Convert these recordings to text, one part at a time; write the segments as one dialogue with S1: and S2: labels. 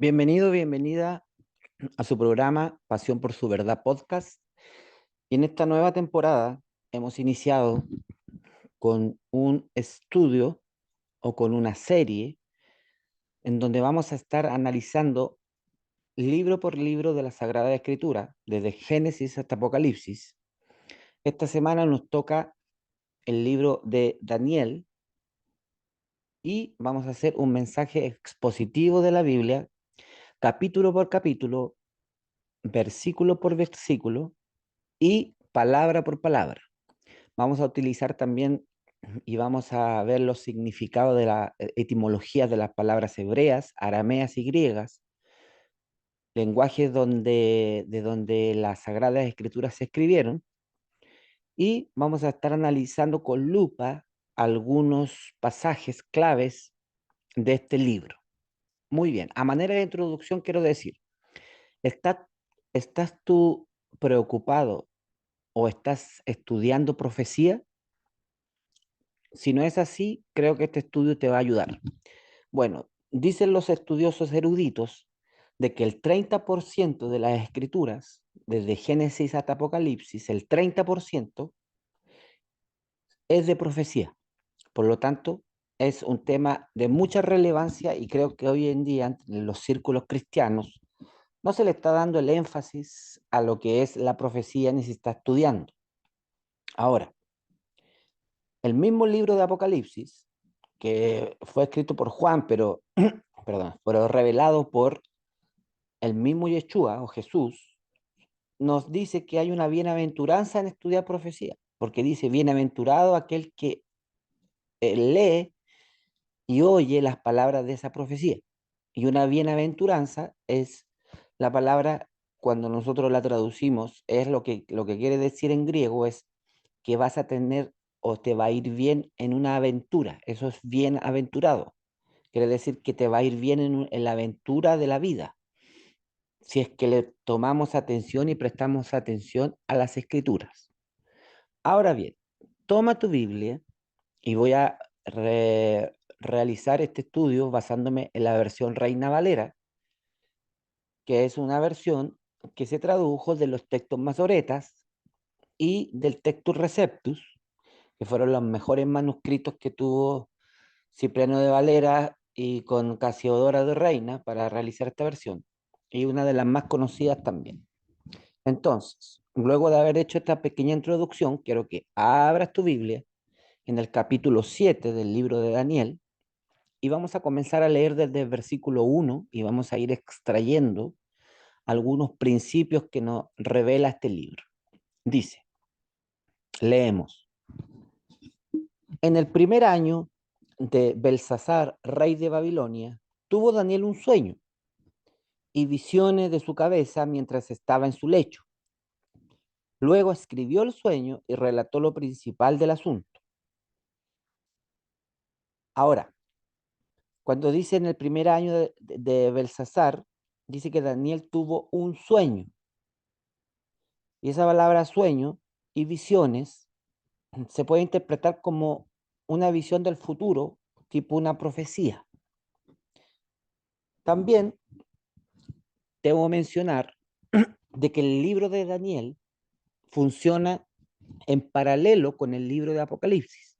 S1: Bienvenido, bienvenida a su programa Pasión por su Verdad Podcast. Y en esta nueva temporada hemos iniciado con un estudio o con una serie en donde vamos a estar analizando libro por libro de la Sagrada Escritura, desde Génesis hasta Apocalipsis. Esta semana nos toca el libro de Daniel y vamos a hacer un mensaje expositivo de la Biblia, capítulo por capítulo, versículo por versículo y palabra por palabra. Vamos a utilizar también y vamos a ver los significados de la etimología de las palabras hebreas, arameas y griegas, lenguajes de donde las Sagradas Escrituras se escribieron, y vamos a estar analizando con lupa algunos pasajes claves de este libro. Muy bien, a manera de introducción quiero decir, ¿estás, estás tú preocupado o estás estudiando profecía? Si no es así, creo que este estudio te va a ayudar. Bueno, dicen los estudiosos eruditos de que el 30% de las escrituras, desde Génesis hasta Apocalipsis, el 30% es de profecía. Por lo tanto, es un tema de mucha relevancia y creo que hoy en día en los círculos cristianos no se le está dando el énfasis a lo que es la profecía ni se está estudiando. Ahora, el mismo libro de Apocalipsis, que fue escrito por Juan, perdón, pero revelado por el mismo Yeshua o Jesús, nos dice que hay una bienaventuranza en estudiar profecía, porque dice, bienaventurado aquel que lee y oye las palabras de esa profecía. Y una bienaventuranza es la palabra, cuando nosotros la traducimos, es lo que quiere decir en griego, es que vas a tener o te va a ir bien en una aventura. Eso es bienaventurado. Quiere decir que te va a ir bien en la aventura de la vida, si es que le tomamos atención y prestamos atención a las escrituras. Ahora bien, toma tu Biblia y voy a realizar este estudio basándome en la versión Reina Valera, que es una versión que se tradujo de los textos masoretas y del Textus Receptus, que fueron los mejores manuscritos que tuvo Cipriano de Valera y con Casiodoro de Reina para realizar esta versión, y una de las más conocidas también. Entonces, luego de haber hecho esta pequeña introducción, quiero que abras tu Biblia en el capítulo 7 del libro de Daniel y vamos a comenzar a leer desde el versículo 1 y vamos a ir extrayendo algunos principios que nos revela este libro. Dice, leemos, en el primer año de Belsasar, rey de Babilonia, tuvo Daniel un sueño y visiones de su cabeza mientras estaba en su lecho. Luego escribió el sueño y relató lo principal del asunto. Ahora, cuando dice en el primer año de Belsasar, dice que Daniel tuvo un sueño. Y esa palabra sueño y visiones se puede interpretar como una visión del futuro, tipo una profecía. También debo mencionar de que el libro de Daniel funciona en paralelo con el libro de Apocalipsis.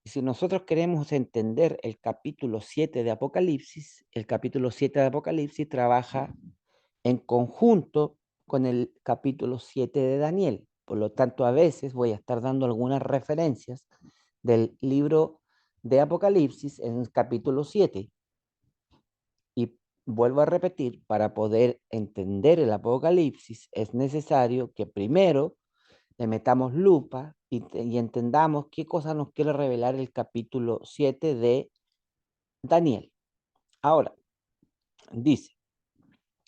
S1: Y si nosotros queremos entender el capítulo 7 de Apocalipsis, el capítulo 7 de Apocalipsis trabaja en conjunto con el capítulo 7 de Daniel. Por lo tanto, a veces voy a estar dando algunas referencias del libro de Apocalipsis en el capítulo 7. Y vuelvo a repetir, para poder entender el Apocalipsis es necesario que primero le metamos lupa y entendamos qué cosa nos quiere revelar el capítulo 7 de Daniel. Ahora, dice,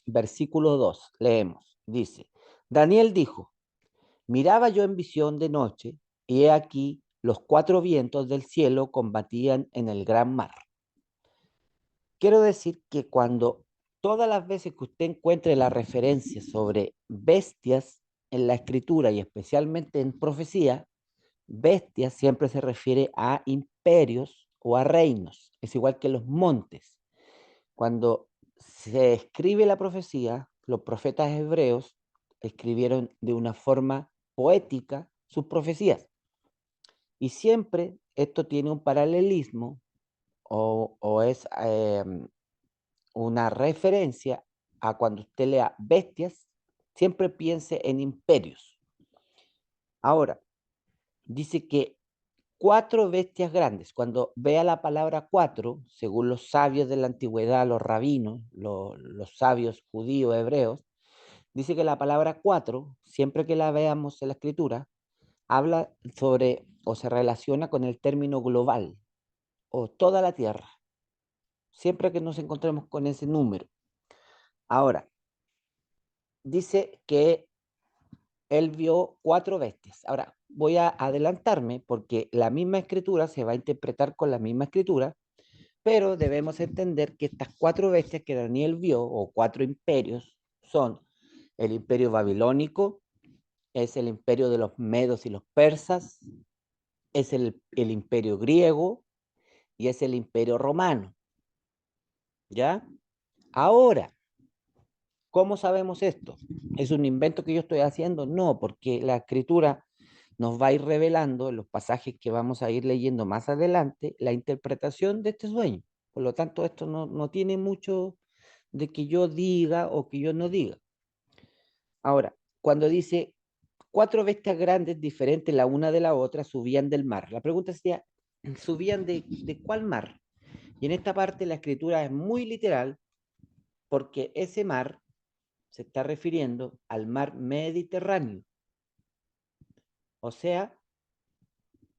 S1: versículo 2 leemos, dice, Daniel dijo, miraba yo en visión de noche, y he aquí los cuatro vientos del cielo combatían en el gran mar. Quiero decir que cuando todas las veces que usted encuentre la referencia sobre bestias en la escritura y especialmente en profecía, bestias siempre se refiere a imperios o a reinos. Es igual que los montes. Cuando se escribe la profecía, los profetas hebreos escribieron de una forma poética sus profecías. Y siempre esto tiene un paralelismo o es una referencia a cuando usted lea bestias, siempre piense en imperios. Ahora, dice que 4 bestias grandes, cuando vea la palabra 4, según los sabios de la antigüedad, los rabinos, los sabios judíos, hebreos, dice que la palabra 4, siempre que la veamos en la escritura, habla sobre o se relaciona con el término global o toda la tierra, siempre que nos encontremos con ese número. Ahora, dice que él vio 4 bestias. Ahora, voy a adelantarme porque la misma escritura se va a interpretar con la misma escritura, pero debemos entender que estas 4 bestias que Daniel vio, o 4 imperios, son el imperio babilónico, es el imperio de los medos y los persas, es el imperio griego y es el imperio romano. ¿Ya? Ahora, ¿cómo sabemos esto? ¿Es un invento que yo estoy haciendo? No, porque la escritura nos va a ir revelando en los pasajes que vamos a ir leyendo más adelante la interpretación de este sueño. Por lo tanto, esto no tiene mucho de que yo diga o que yo no diga. Ahora, cuando dice 4 bestias grandes diferentes la una de la otra subían del mar. La pregunta sería, ¿subían de cuál mar? Y en esta parte la escritura es muy literal porque ese mar se está refiriendo al mar Mediterráneo. O sea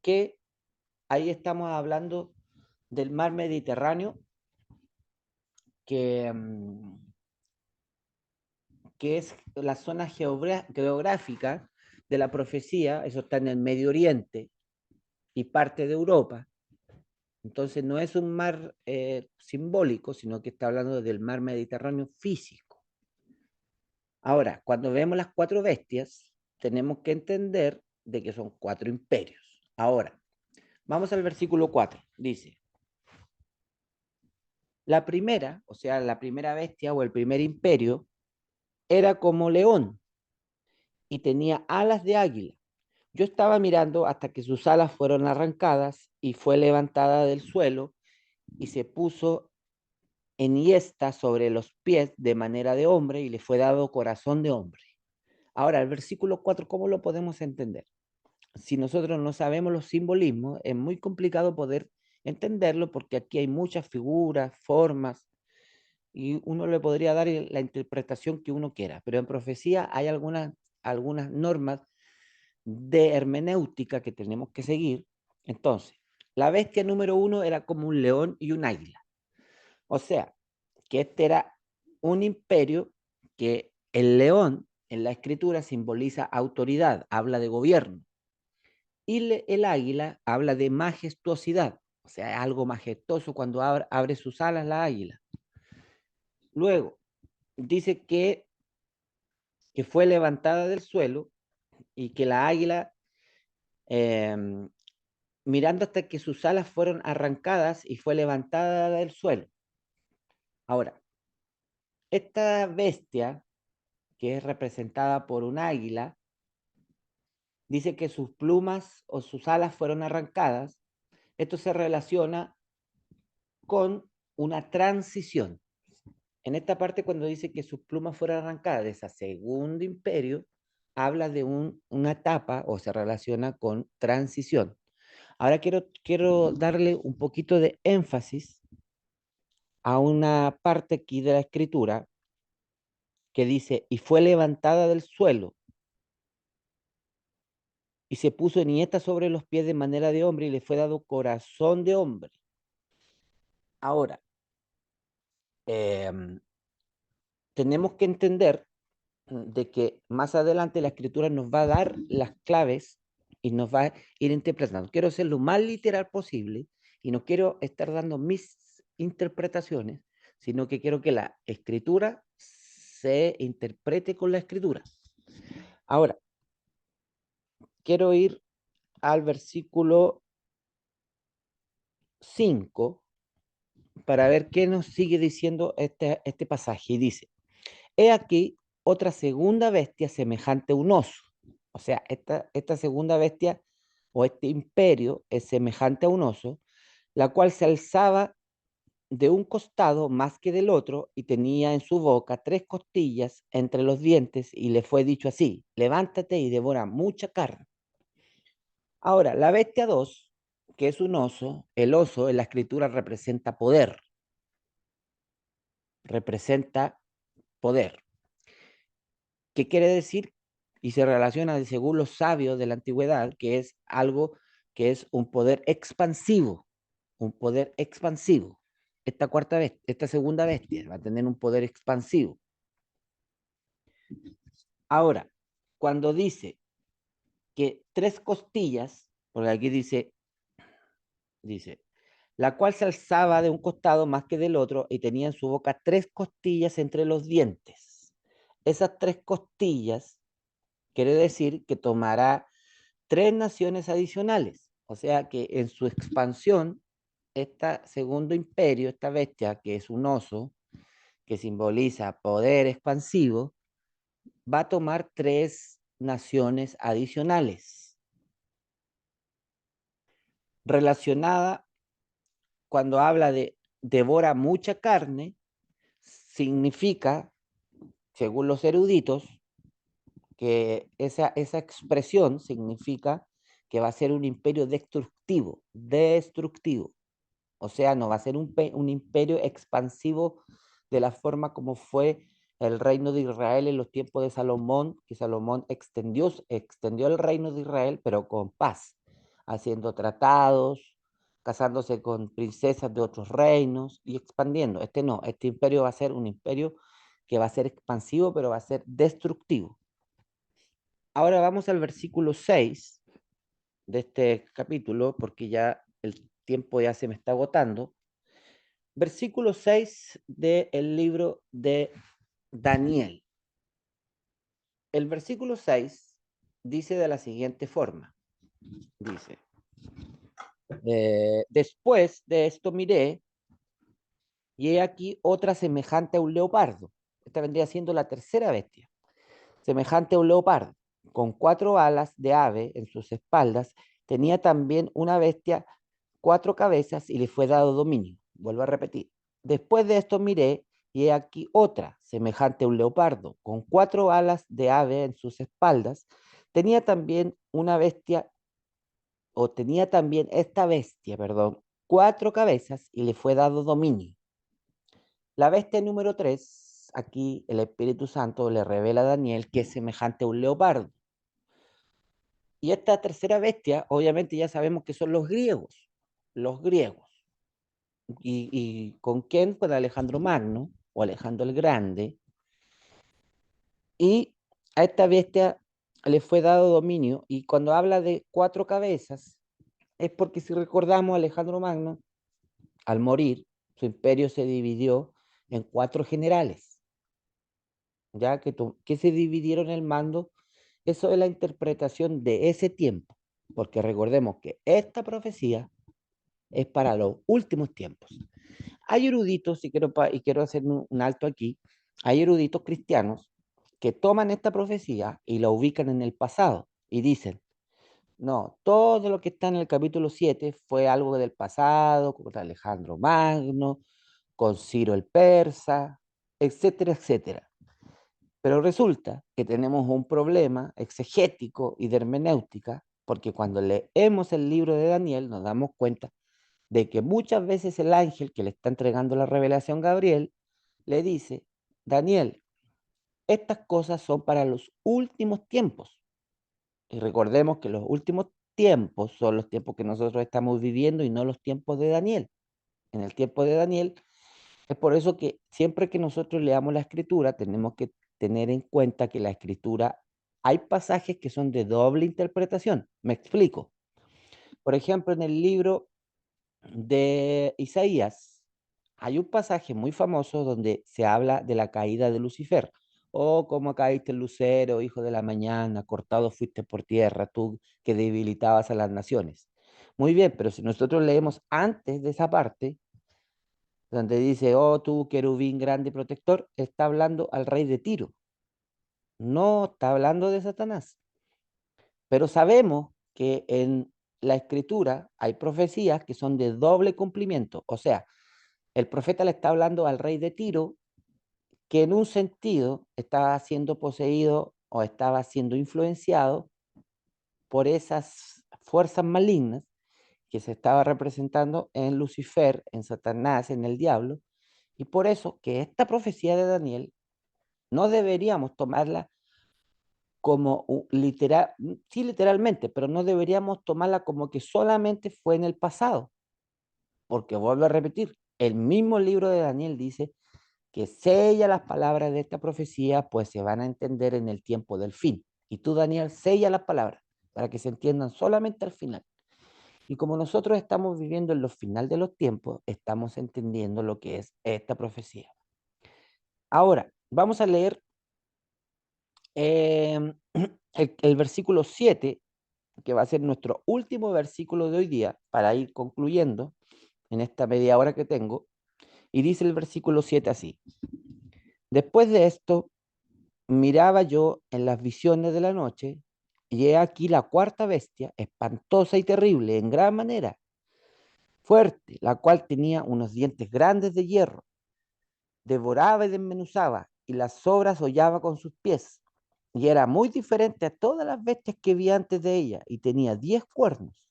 S1: que ahí estamos hablando del mar Mediterráneo que, que es la zona geográfica de la profecía, eso está en el Medio Oriente y parte de Europa. Entonces no es un mar simbólico, sino que está hablando del mar Mediterráneo físico. Ahora, cuando vemos las 4 bestias, tenemos que entender de que son 4 imperios. Ahora, vamos al versículo 4. Dice, la primera, o sea, la primera bestia o el primer imperio, era como león y tenía alas de águila. Yo estaba mirando hasta que sus alas fueron arrancadas y fue levantada del suelo y se puso enhiesta sobre los pies de manera de hombre y le fue dado corazón de hombre. Ahora, el versículo 4, ¿cómo lo podemos entender? Si nosotros no sabemos los simbolismos, es muy complicado poder entenderlo porque aquí hay muchas figuras, formas, y uno le podría dar la interpretación que uno quiera, pero en profecía hay algunas normas de hermenéutica que tenemos que seguir. Entonces, la bestia número 1 era como un león y un águila. O sea, que este era un imperio que el león en la escritura simboliza autoridad, habla de gobierno, y el águila habla de majestuosidad, o sea, algo majestuoso cuando abre sus alas la águila. Luego, dice que fue levantada del suelo y que la águila, eh, mirando hasta que sus alas fueron arrancadas y fue levantada del suelo. Ahora, esta bestia, que es representada por un águila, dice que sus plumas o sus alas fueron arrancadas. Esto se relaciona con una transición. En esta parte, cuando dice que sus plumas fueron arrancadas de ese segundo imperio, habla de una etapa o se relaciona con transición. Ahora quiero darle un poquito de énfasis a una parte aquí de la escritura que dice, y fue levantada del suelo y se puso nieta sobre los pies de manera de hombre y le fue dado corazón de hombre. Ahora, em, tenemos que entender de que más adelante la escritura nos va a dar las claves y nos va a ir interpretando. Quiero ser lo más literal posible y no quiero estar dando mis interpretaciones, sino que quiero que la escritura se interprete con la escritura. Ahora, quiero ir al versículo 5 para ver qué nos sigue diciendo este pasaje. Y dice, he aquí otra segunda bestia semejante a un oso. O sea, esta segunda bestia o este imperio es semejante a un oso, la cual se alzaba de un costado más que del otro y tenía en su boca tres costillas entre los dientes y le fue dicho así, levántate y devora mucha carne. Ahora, la bestia 2, que es un oso, el oso en la escritura representa poder, representa poder. ¿Qué quiere decir? Y se relaciona, según los sabios de la antigüedad, que es algo que es un poder expansivo, un poder expansivo. Esta segunda bestia va a tener un poder expansivo. Ahora, cuando dice que tres costillas, porque aquí dice, la cual se alzaba de un costado más que del otro y tenía en su boca tres costillas entre los dientes. Esas tres costillas quiere decir que tomará tres naciones adicionales. O sea que en su expansión, este segundo imperio, esta bestia que es un oso, que simboliza poder expansivo, va a tomar tres naciones adicionales. Relacionada, cuando habla de devora mucha carne, significa, según los eruditos, que esa expresión significa que va a ser un imperio destructivo, destructivo. O sea, no va a ser un imperio expansivo de la forma como fue el reino de Israel en los tiempos de Salomón, que Salomón extendió el reino de Israel, pero con paz, haciendo tratados, casándose con princesas de otros reinos y expandiendo. Este no, este imperio va a ser un imperio que va a ser expansivo, pero va a ser destructivo. Ahora vamos al versículo 6 de este capítulo, porque ya el tiempo ya se me está agotando. Versículo 6 del libro de Daniel. El versículo 6 dice de la siguiente forma. Dice, después de esto miré y he aquí otra semejante a un leopardo. Esta vendría siendo la tercera bestia. Semejante a un leopardo, con cuatro alas de ave en sus espaldas, tenía también una bestia cuatro cabezas y le fue dado dominio. Vuelvo a repetir. Después de esto miré y he aquí otra, semejante a un leopardo, con cuatro alas de ave en sus espaldas. Tenía también una bestia, o tenía también esta bestia, perdón, cuatro cabezas y le fue dado dominio. La bestia número 3, aquí el Espíritu Santo le revela a Daniel que es semejante a un leopardo. Y esta tercera bestia, obviamente ya sabemos que son los griegos, los griegos. ¿Y con quién? Con Alejandro Magno o Alejandro el Grande. Y a esta bestia le fue dado dominio. Y cuando habla de cuatro cabezas, es porque si recordamos, Alejandro Magno, al morir, su imperio se dividió en cuatro generales, ya que se dividieron el mando. Eso es la interpretación de ese tiempo, porque recordemos que esta profecía es para los últimos tiempos. Hay eruditos, y quiero hacer un alto aquí, hay eruditos cristianos que toman esta profecía y la ubican en el pasado y dicen, no, todo lo que está en el capítulo 7 fue algo del pasado, con Alejandro Magno, con Ciro el Persa, etcétera, etcétera. Pero resulta que tenemos un problema exegético y de hermenéutica, porque cuando leemos el libro de Daniel nos damos cuenta de que muchas veces el ángel que le está entregando la revelación a Gabriel le dice, Daniel, estas cosas son para los últimos tiempos. Y recordemos que los últimos tiempos son los tiempos que nosotros estamos viviendo y no los tiempos de Daniel. En el tiempo de Daniel, es por eso que siempre que nosotros leamos la escritura, tenemos que tener en cuenta que la escritura, hay pasajes que son de doble interpretación. Me explico. Por ejemplo, en el libro de Isaías, hay un pasaje muy famoso donde se habla de la caída de Lucifer. Oh, cómo caíste, lucero, hijo de la mañana, cortado fuiste por tierra, tú que debilitabas a las naciones. Muy bien, pero si nosotros leemos antes de esa parte, donde dice, oh tú querubín grande y protector, está hablando al rey de Tiro, no está hablando de Satanás. Pero sabemos que en la escritura hay profecías que son de doble cumplimiento, o sea, el profeta le está hablando al rey de Tiro, que en un sentido estaba siendo poseído o estaba siendo influenciado por esas fuerzas malignas que se estaba representando en Lucifer, en Satanás, en el diablo, y por eso que esta profecía de Daniel no deberíamos tomarla como literal, sí literalmente, pero no deberíamos tomarla como que solamente fue en el pasado, porque vuelvo a repetir, el mismo libro de Daniel dice que sella las palabras de esta profecía, pues se van a entender en el tiempo del fin. Y tú, Daniel, sella las palabras para que se entiendan solamente al final. Y como nosotros estamos viviendo en los final de los tiempos, estamos entendiendo lo que es esta profecía. Ahora, vamos a leer el versículo 7, que va a ser nuestro último versículo de hoy día, para ir concluyendo en esta media hora que tengo. Y dice el versículo 7 así: después de esto, miraba yo en las visiones de la noche, y he aquí la cuarta bestia, espantosa y terrible en gran manera, fuerte, la cual tenía unos dientes grandes de hierro, devoraba y desmenuzaba, y las sobras hollaba con sus pies, y era muy diferente a todas las bestias que vi antes de ella, y tenía 10 cuernos.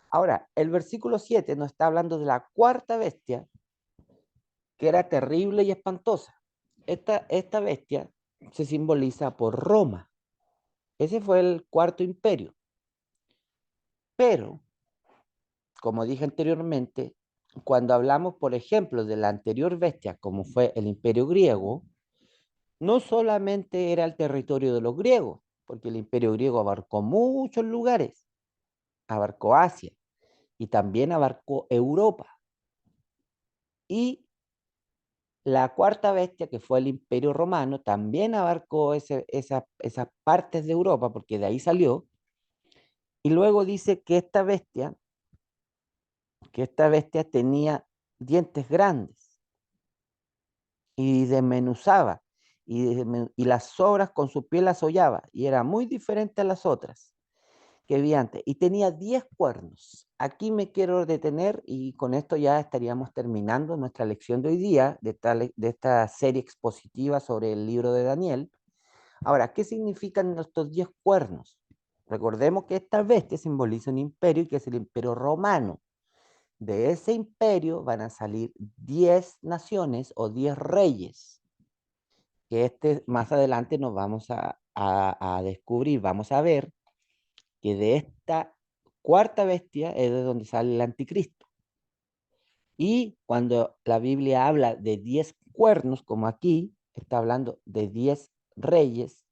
S1: Ahora, el versículo 7 nos está hablando de la cuarta bestia, que era terrible y espantosa. Esta bestia se simboliza por Roma. Ese fue el cuarto imperio. Pero, como dije anteriormente, cuando hablamos, por ejemplo, de la anterior bestia, como fue el imperio griego, no solamente era el territorio de los griegos, porque el imperio griego abarcó muchos lugares, abarcó Asia y también abarcó Europa. Y la cuarta bestia, que fue el imperio romano, también abarcó esas partes de Europa, porque de ahí salió. Y luego dice que esta bestia tenía dientes grandes y desmenuzaba, y las sobras con su piel las hollaba, y era muy diferente a las otras que vi antes, y tenía 10 cuernos. Aquí me quiero detener y con esto ya estaríamos terminando nuestra lección de hoy día, de esta serie expositiva sobre el libro de Daniel. Ahora, ¿qué significan estos 10 cuernos? Recordemos que esta bestia simboliza un imperio y que es el imperio romano. De ese imperio van a salir 10 naciones o 10 reyes, que más adelante nos vamos a descubrir, vamos a ver que de esta cuarta bestia es de donde sale el anticristo. Y cuando la Biblia habla de 10 cuernos, como aquí, está hablando de 10 reyes,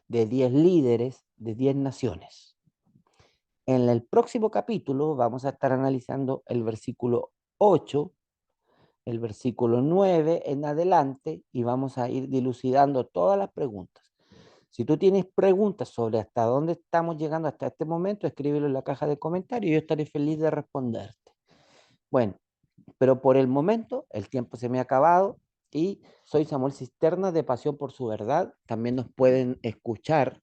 S1: de 10 líderes, de 10 naciones. En el próximo capítulo vamos a estar analizando el versículo 8, el versículo 9 en adelante, y vamos a ir dilucidando todas las preguntas. Si tú tienes preguntas sobre hasta dónde estamos llegando hasta este momento, escríbelo en la caja de comentarios y yo estaré feliz de responderte. Bueno, pero por el momento el tiempo se me ha acabado y soy Samuel Cisterna de Pasión por su Verdad. También nos pueden escuchar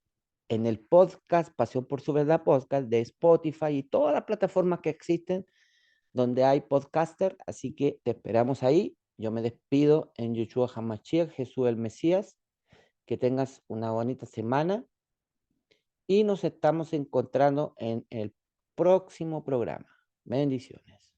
S1: en el podcast Pasión por su Verdad podcast de Spotify y todas las plataformas que existen donde hay podcaster, así que te esperamos ahí. Yo me despido en Yeshua HaMashiach, Jesús el Mesías. Que tengas una bonita semana y nos estamos encontrando en el próximo programa. Bendiciones.